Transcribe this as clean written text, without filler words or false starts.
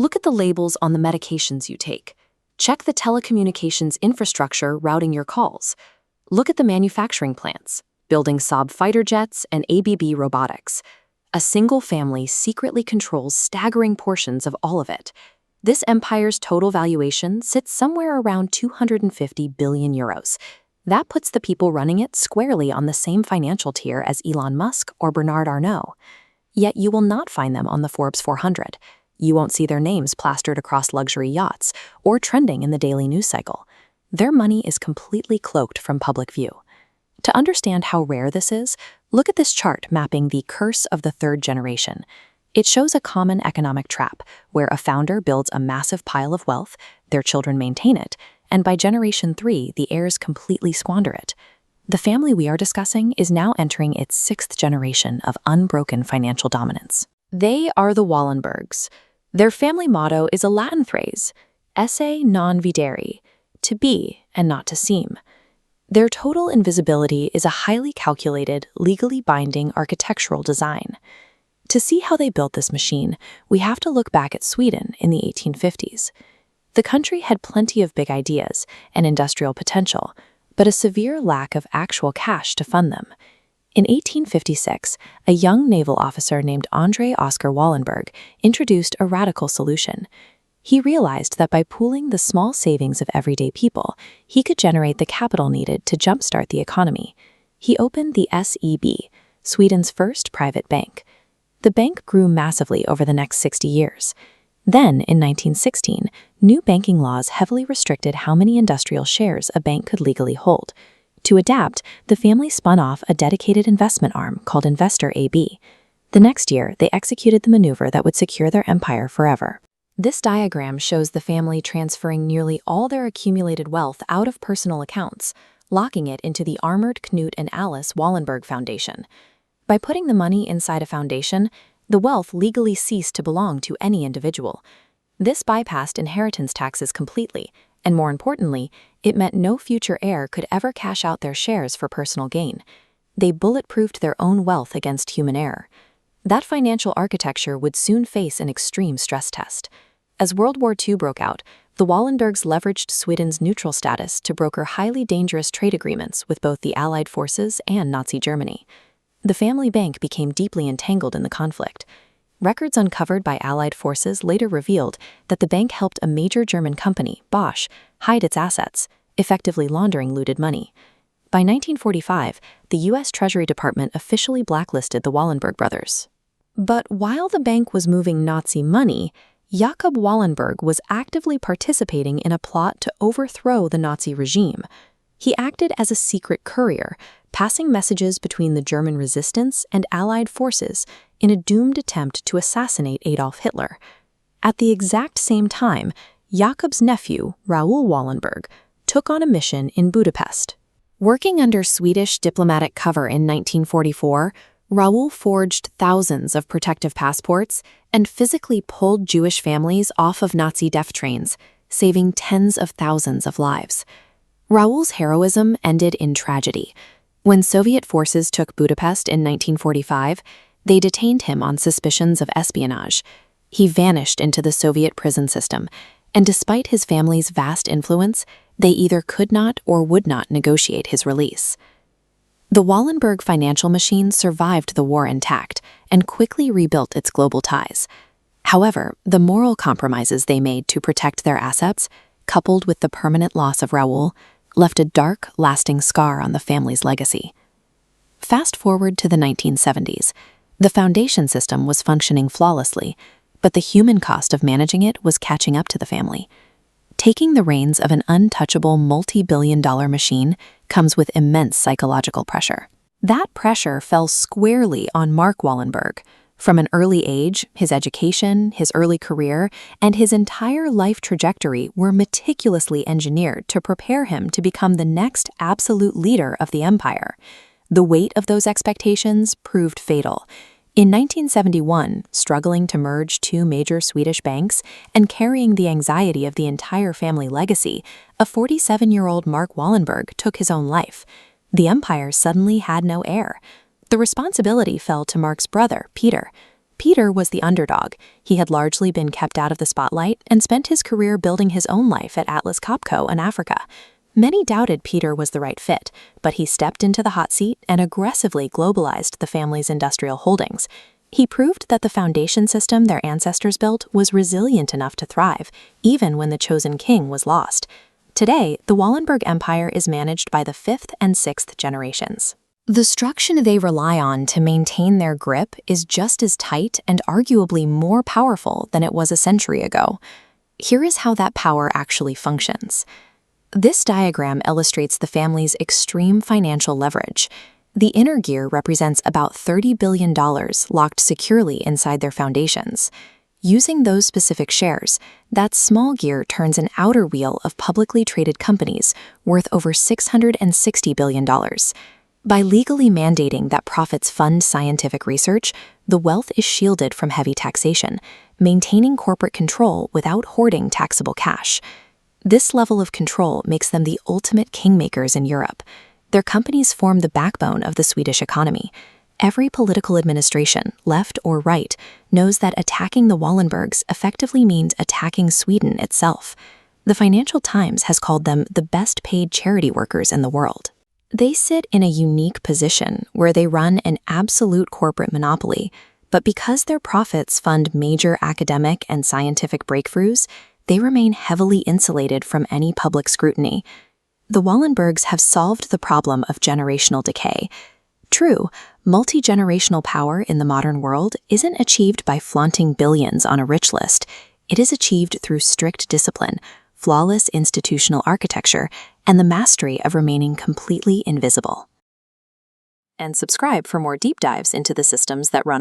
Look at the labels on the medications you take. Check the telecommunications infrastructure routing your calls. Look at the manufacturing plants, building Saab fighter jets and ABB robotics. A single family secretly controls staggering portions of all of it. This empire's total valuation sits somewhere around 250 billion euros. That puts the people running it squarely on the same financial tier as Elon Musk or Bernard Arnault. Yet you will not find them on the Forbes 400. You won't see their names plastered across luxury yachts or trending in the daily news cycle. Their money is completely cloaked from public view. To understand how rare this is, look at this chart mapping the curse of the third generation. It shows a common economic trap where a founder builds a massive pile of wealth, their children maintain it, and by generation 3, the heirs completely squander it. The family we are discussing is now entering its 6th generation of unbroken financial dominance. They are the Wallenbergs. Their family motto is a Latin phrase, esse non videre, to be and not to seem. Their total invisibility is a highly calculated, legally binding architectural design. To see how they built this machine, we have to look back at Sweden in the 1850s. The country had plenty of big ideas and industrial potential, but a severe lack of actual cash to fund them. In 1856, a young naval officer named André Oscar Wallenberg introduced a radical solution. He realized that by pooling the small savings of everyday people, he could generate the capital needed to jumpstart the economy. He opened the SEB, Sweden's first private bank. The bank grew massively over the next 60 years. Then, in 1916, new banking laws heavily restricted how many industrial shares a bank could legally hold. To adapt, the family spun off a dedicated investment arm called Investor AB. The next year, they executed the maneuver that would secure their empire forever. This diagram shows the family transferring nearly all their accumulated wealth out of personal accounts, locking it into the Armored Knut and Alice Wallenberg Foundation. By putting the money inside a foundation, the wealth legally ceased to belong to any individual. This bypassed inheritance taxes completely, and more importantly, it meant no future heir could ever cash out their shares for personal gain. They bulletproofed their own wealth against human error. That financial architecture would soon face an extreme stress test. As World War II broke out, the Wallenbergs leveraged Sweden's neutral status to broker highly dangerous trade agreements with both the Allied forces and Nazi Germany. The family bank became deeply entangled in the conflict. Records uncovered by Allied forces later revealed that the bank helped a major German company, Bosch, hide its assets, effectively laundering looted money. By 1945, the U.S. Treasury Department officially blacklisted the Wallenberg brothers. But while the bank was moving Nazi money, Jacob Wallenberg was actively participating in a plot to overthrow the Nazi regime. He acted as a secret courier, passing messages between the German resistance and Allied forces in a doomed attempt to assassinate Adolf Hitler. At the exact same time, Jacob's nephew, Raoul Wallenberg, took on a mission in Budapest. Working under Swedish diplomatic cover in 1944, Raoul forged thousands of protective passports and physically pulled Jewish families off of Nazi death trains, saving tens of thousands of lives. Raoul's heroism ended in tragedy. When Soviet forces took Budapest in 1945, they detained him on suspicions of espionage. He vanished into the Soviet prison system, and despite his family's vast influence, they either could not or would not negotiate his release. The Wallenberg financial machine survived the war intact and quickly rebuilt its global ties. However, the moral compromises they made to protect their assets, coupled with the permanent loss of Raoul, left a dark, lasting scar on the family's legacy. Fast forward to the 1970s. The foundation system was functioning flawlessly, but the human cost of managing it was catching up to the family. Taking the reins of an untouchable multi-billion-dollar machine comes with immense psychological pressure. That pressure fell squarely on Mark Wallenberg. From an early age, his education, his early career, and his entire life trajectory were meticulously engineered to prepare him to become the next absolute leader of the empire. The weight of those expectations proved fatal. In 1971, struggling to merge two major Swedish banks and carrying the anxiety of the entire family legacy, a 47-year-old Mark Wallenberg took his own life. The empire suddenly had no heir. The responsibility fell to Mark's brother, Peter. Peter was the underdog. He had largely been kept out of the spotlight and spent his career building his own life at Atlas Copco in Africa. Many doubted Peter was the right fit, but he stepped into the hot seat and aggressively globalized the family's industrial holdings. He proved that the foundation system their ancestors built was resilient enough to thrive, even when the chosen king was lost. Today, the Wallenberg Empire is managed by the 5th and 6th generations. The structure they rely on to maintain their grip is just as tight and arguably more powerful than it was a century ago. Here is how that power actually functions. This diagram illustrates the family's extreme financial leverage. The inner gear represents about $30 billion locked securely inside their foundations. Using those specific shares, that small gear turns an outer wheel of publicly traded companies worth over $660 billion. By legally mandating that profits fund scientific research, the wealth is shielded from heavy taxation, maintaining corporate control without hoarding taxable cash. This level of control makes them the ultimate kingmakers in Europe. Their companies form the backbone of the Swedish economy. Every political administration, left or right, knows that attacking the Wallenbergs effectively means attacking Sweden itself. The Financial Times has called them the best-paid charity workers in the world. They sit in a unique position where they run an absolute corporate monopoly, but because their profits fund major academic and scientific breakthroughs, they remain heavily insulated from any public scrutiny. The Wallenbergs have solved the problem of generational decay. True, multi-generational power in the modern world isn't achieved by flaunting billions on a rich list. It is achieved through strict discipline, flawless institutional architecture, and the mastery of remaining completely invisible. And subscribe for more deep dives into the systems that run our